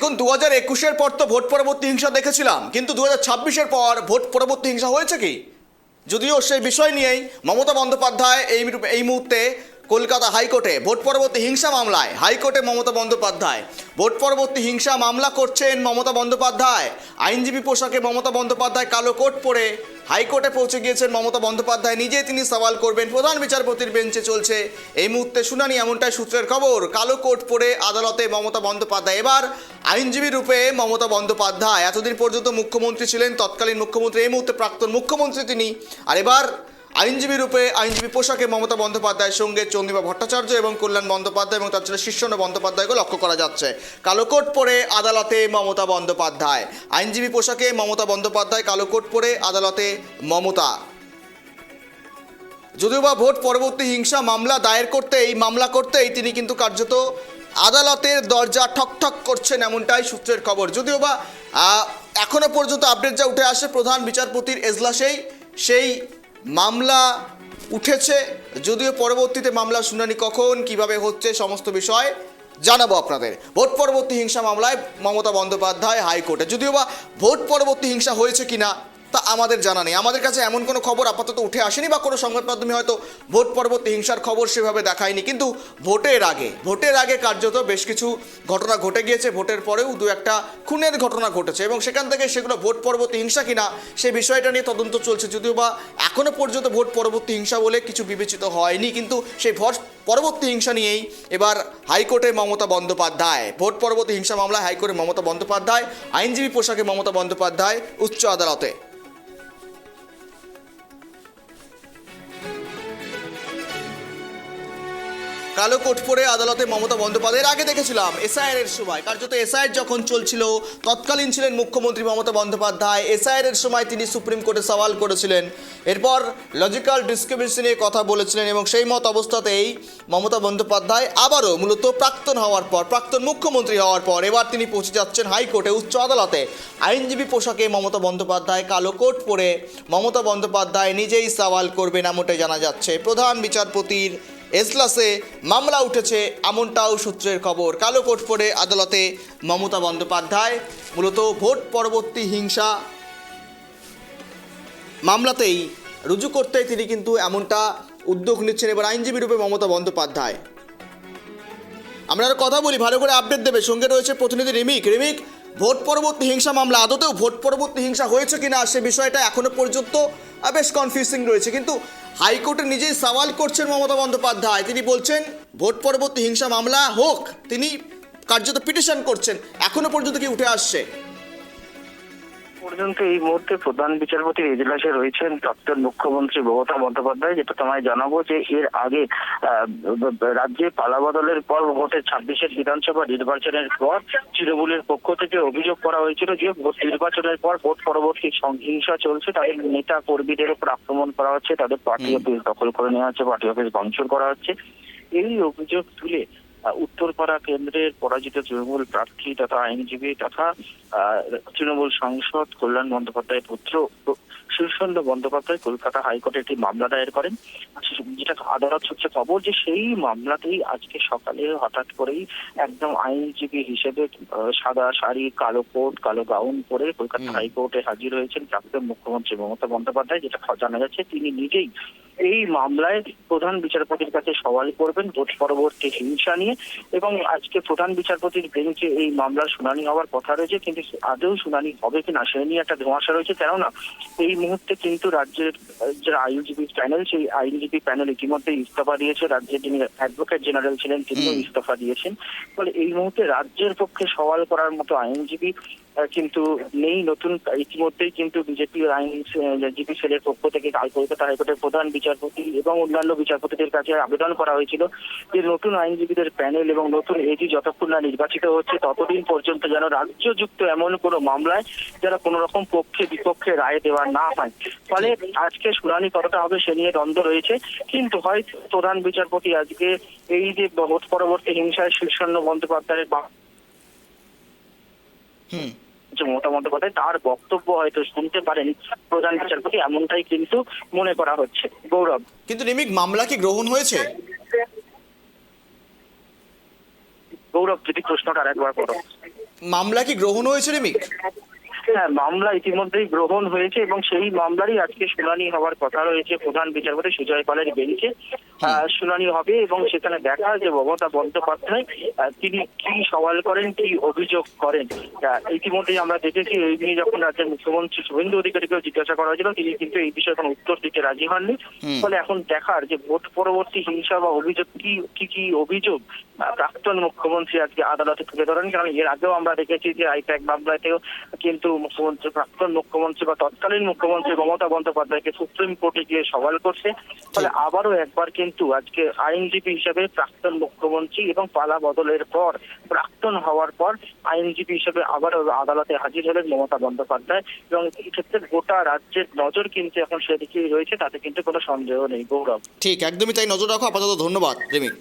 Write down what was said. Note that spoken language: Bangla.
দেখুন 2021-এর পর তো ভোট পরবর্তী হিংসা দেখেছিলাম, কিন্তু 2026-এর পর ভোট পরবর্তী হিংসা হয়েছে কি? যদিও সেই বিষয় নিয়েই মমতা বন্দ্যোপাধ্যায় এই মুহূর্তে কলকাতা হাইকোর্টে ভোট পরবর্তী হিংসা মামলায় হাইকোর্টে মমতা বন্দ্যোপাধ্যায় ভোট পরবর্তী হিংসা মামলা করছেন মমতা বন্দ্যোপাধ্যায়। আইনজীবী পোশাকে মমতা বন্দ্যোপাধ্যায় কালো কোট পরে হাইকোর্টে পৌঁছে গিয়েছেন মমতা বন্দ্যোপাধ্যায়। নিজেই তিনি সওয়াল করবেন, প্রধান বিচারপতির বেঞ্চে চলছে এই মুহূর্তে শুনানি, এমনটাই সূত্রের খবর। কালো কোট পরে আদালতে মমতা বন্দ্যোপাধ্যায়, এবার আইনজীবী রূপে মমতা বন্দ্যোপাধ্যায়। এতদিন পর্যন্ত মুখ্যমন্ত্রী ছিলেন, তৎকালীন মুখ্যমন্ত্রী, এই মুহূর্তে প্রাক্তন মুখ্যমন্ত্রী তিনি, আর এবার আইনজীবী রূপে আইনজীবী পোশাকে মমতা বন্দ্যোপাধ্যায়ের সঙ্গে চন্দ্রিমা ভট্টাচার্য এবং কল্যাণ বন্দ্যোপাধ্যায় এবং তার ছেলে শীর্ষেন্দ্র বন্দ্যোপাধ্যায়কে লক্ষ্য করা যাচ্ছে। কালো কোট পরে আদালতে মমতা বন্দ্যোপাধ্যায়, আইনজীবী পোশাকে মমতা বন্দ্যোপাধ্যায়, কালো কোট পরে আদালতে মমতা। যদিও বা ভোট পরবর্তী হিংসা মামলা করতেই তিনি কিন্তু কার্যত আদালতের দরজা ঠকঠক করছেন, এমনটাই সূত্রের খবর। যদিও বা এখনো পর্যন্ত আপডেট যা উঠে আসে, প্রধান বিচারপতির এজলাসেই সেই মামলা উঠেছে। যদিও পরবর্তীতে মামলা শুনানি কখন কিভাবে হচ্ছে সমস্ত বিষয় জানাবো আপনাদের। ভোট পরবর্তী হিংসা মামলায় মমতা বন্দ্যোপাধ্যায় হাইকোর্টে। যদিও বা ভোট পরবর্তী হিংসা হয়েছে কিনা তা আমাদের জানা নেই, আমাদের কাছে এমন কোনো খবর আপাতত উঠে আসেনি, বা কোনো সংবাদ মাধ্যমে হয়তো ভোট পরবর্তী হিংসার খবর সেভাবে দেখায়নি। কিন্তু ভোটের আগে কার্যত বেশ কিছু ঘটনা ঘটে গিয়েছে, ভোটের পরেও দু একটা খুনের ঘটনা ঘটেছে, এবং সেখান থেকে সেগুলো ভোট পরবর্তী হিংসা কিনা সেই বিষয়টা নিয়ে তদন্ত চলছে। যদিও বা এখনও পর্যন্ত ভোট পরবর্তী হিংসা বলে কিছু বিবেচিত হয়নি, কিন্তু সেই ভোট পরবর্তী হিংসা নিয়েই এবার হাইকোর্টে মমতা বন্দ্যোপাধ্যায়। ভোট পরবর্তী হিংসা মামলায় হাইকোর্টে মমতা বন্দ্যোপাধ্যায়, আইনজীবী পোশাকে মমতা বন্দ্যোপাধ্যায় উচ্চ আদালতে। কালো কোট পরে আদালতে মমতা বন্দ্যোপাধ্যায়ের আগে দেখেছিলাম এসআইআর এর সময়, কার্যত এসআইআর যখন চলছিল তৎকালীন ছিলেন মুখ্যমন্ত্রী মমতা বন্দ্যোপাধ্যায়। এসআইআর এর সময় তিনি সুপ্রিম কোর্টে সওয়াল করেছিলেন, এরপর লজিক্যাল ডিসক্রিমিনেশন নিয়ে কথা বলেছিলেন, এবং সেই মত অবস্থাতেই মমতা বন্দ্যোপাধ্যায় আবারও মূলত প্রাক্তন মুখ্যমন্ত্রী হওয়ার পর এবার তিনি পৌঁছে যাচ্ছেন হাইকোর্টে উচ্চ আদালতে। আইনজীবী পোশাকে মমতা বন্দ্যোপাধ্যায়, কালো কোট পরে মমতা বন্দ্যোপাধ্যায় নিজেই সওয়াল করবেন, এমনটাই জানা যাচ্ছে। প্রধান বিচারপতির এজলাসে মামলা উঠেছে, এমনটাও সূত্রের খবর। কালো কোট পরে আদালতে মমতা বন্দ্যোপাধ্যায়, মূলত ভোট পরবর্তী হিংসা মামলাতেই রুজু করতেই তিনি কিন্তু এমনটা উদ্যোগ নিচ্ছেন এবার আইনজীবী রূপে মমতা বন্দ্যোপাধ্যায়। আমরা আরও কথা বলি, ভালো করে আপডেট দেবে, সঙ্গে রয়েছে প্রতিনিধি রিমিক। ভোট পরবর্তী হিংসা মামলা আদতেও ভোট পরবর্তী হিংসা হয়েছে কিনা সে বিষয়টা এখনো পর্যন্ত বেশ কনফিউজিং রয়েছে, কিন্তু হাইকোর্টে নিজেই সওয়াল করছেন মমতা বন্দ্যোপাধ্যায়। তিনি বলছেন ভোট পরবর্তী হিংসা মামলা হোক, তিনি কার্যত পিটিশন করছেন। এখনো পর্যন্ত কি উঠে আসছে পর্যন্ত এই মুহূর্তে প্রধান বিচারপতির এজলাসে রয়েছেন প্রাক্তন মুখ্যমন্ত্রী মমতা বন্দ্যোপাধ্যায়। যেটা তোমায় জানাবো যে এর আগে রাজ্যে পালাবদলের পর ভোটের 26-এর বিধানসভা নির্বাচনের পর তৃণমূলের পক্ষ থেকে অভিযোগ করা হয়েছিল যে ভোট নির্বাচনের পর ভোট পরবর্তী সংহিংসা চলছে, তাদের নেতা কর্মীদের উপর আক্রমণ করা হচ্ছে, তাদের পার্টি অফিস দখল করে নেওয়া হচ্ছে, পার্টি অফিস ভাঙচুর করা হচ্ছে। এই অভিযোগ তুলে উত্তরপাড়া কেন্দ্রের পরাজিত তৃণমূল প্রার্থী তথা আইনজীবী তথা তৃণমূল সাংসদ কল্যাণ বন্দ্যোপাধ্যায়ের পুত্র শীর্ষেন্দ্র বন্দ্যোপাধ্যায় কলকাতা হাইকোর্টে একটি মামলা দায়ের করেন। যেটা আদালত সূত্রে খবর যে সেই মামলাতেই আজকে সকালে হঠাৎ করেই একদম আইনজীবী হিসেবে সাদা শাড়ি, কালো কোট, কালো গাউন পরে কলকাতা হাইকোর্টে হাজির হয়েছেন প্রাক্তন মুখ্যমন্ত্রী মমতা বন্দ্যোপাধ্যায়। যেটা জানা যাচ্ছে তিনি নিজেই এই মামলায় প্রধান বিচারপতির কাছে সওয়াল করবেন ভোট পরবর্তী হিংসা নিয়ে, এবং আজকে প্রধান বিচারপতির বেঞ্চে এই মামলার শুনানি হওয়ার কথা রয়েছে, কিন্তু আদৌ শুনানি হবে কিনা সে নিয়ে একটা ধোঁয়াশা রয়েছে। কেননা এই মুহূর্তে কিন্তু রাজ্যের যারা আইনজীবী প্যানেল, সেই আইনজীবী প্যানেল ইতিমধ্যে ইস্তফা দিয়েছে। রাজ্যের যিনি অ্যাডভোকেট জেনারেল ছিলেন তিনিও ইস্তফা দিয়েছেন। ফলে এই মুহূর্তে রাজ্যের পক্ষে সওয়াল করার মতো আইনজীবী কিন্তু নেই। নতুন ইতিমধ্যেই কিন্তু বিজেপি আইনজীবী সেলের পক্ষ থেকে কলকাতা হাইকোর্টের প্রধান বিচারপতি এবং অন্যান্য বিচারপতিদের কাছে আবেদন করা হয়েছিল যে নতুন আইনজীবীদের প্যানেল এবং নতুন এজি যতক্ষণ না নির্বাচিত হচ্ছে ততদিন পর্যন্ত যেন রাজ্যযুক্ত এমন কোনো মামলায় যারা কোনো রকম পক্ষে বিপক্ষে রায় দেওয়া না হয়। ফলে আজকে শুনানি কতটা হবে সে নিয়ে দ্বন্দ্ব রয়েছে, কিন্তু হয়তো প্রধান বিচারপতি আজকে এই যে ভোট পরবর্তী হিংসায় শীর্ষেন্দ্র বন্দ্যোপাধ্যায়ের মমতা বন্দ্যোপাধ্যায় তার বক্তব্য হয়তো শুনতে পারেন প্রধান বিচারপতি, এমনটাই কিন্তু মনে করা হচ্ছে। গৌরব, কিন্তু রিমিক, মামলা কি গ্রহণ হয়েছে? গৌরব, যদি প্রশ্নটা আরেকবার করো। মামলা কি গ্রহণ হয়েছে রিমিক? হ্যাঁ, মামলা ইতিমধ্যেই গ্রহণ হয়েছে এবং সেই মামলারই আজকে শুনানি হওয়ার কথা রয়েছে প্রধান বিচারপতি সুজয় পালের বেঞ্চে। শুনানি হবে এবং সেখানে দেখা যে মমতা বন্দ্যোপাধ্যায় তিনি কি সওয়াল করেন, কি অভিযোগ করেন। ইতিমধ্যেই আমরা দেখেছি এই নিয়ে যখন রাজ্যের মুখ্যমন্ত্রী শুভেন্দু অধিকারীকেও জিজ্ঞাসা করা হয়েছিল, তিনি কিন্তু এই বিষয়ে কোনো উত্তর দিতে রাজি হননি। ফলে এখন দেখার যে ভোট পরবর্তী হিংসা বা অভিযোগ কি অভিযোগ প্রাক্তন মুখ্যমন্ত্রী আজকে আদালতে তুলে ধরেন। কারণ এর আগেও আমরা দেখেছি যে আইপ্যাক মামলাতেও কিন্তু প্রাক্তন মুখ্যমন্ত্রী বা তৎকালীন মুখ্যমন্ত্রী মমতা বন্দ্যোপাধ্যায়কে সুপ্রিম কোর্টে গিয়ে সওয়াল করছে। ফলে আবারও একবার কিন্তু আজকে আইনজীবী হিসেবে প্রাক্তন মুখ্যমন্ত্রী এবং পালা বদলের পর প্রাক্তন হওয়ার পর আইনজীবী হিসেবে আবারও আদালতে হাজির হলেন মমতা বন্দ্যোপাধ্যায় এবং এই ক্ষেত্রে গোটা রাজ্যের নজর কিন্তু এখন সেদিকেই রয়েছে, তাতে কিন্তু কোনো সন্দেহ নেই। গৌরব, ঠিক, একদমই তাই, নজর রাখো। আপাতত ধন্যবাদ রিমিক।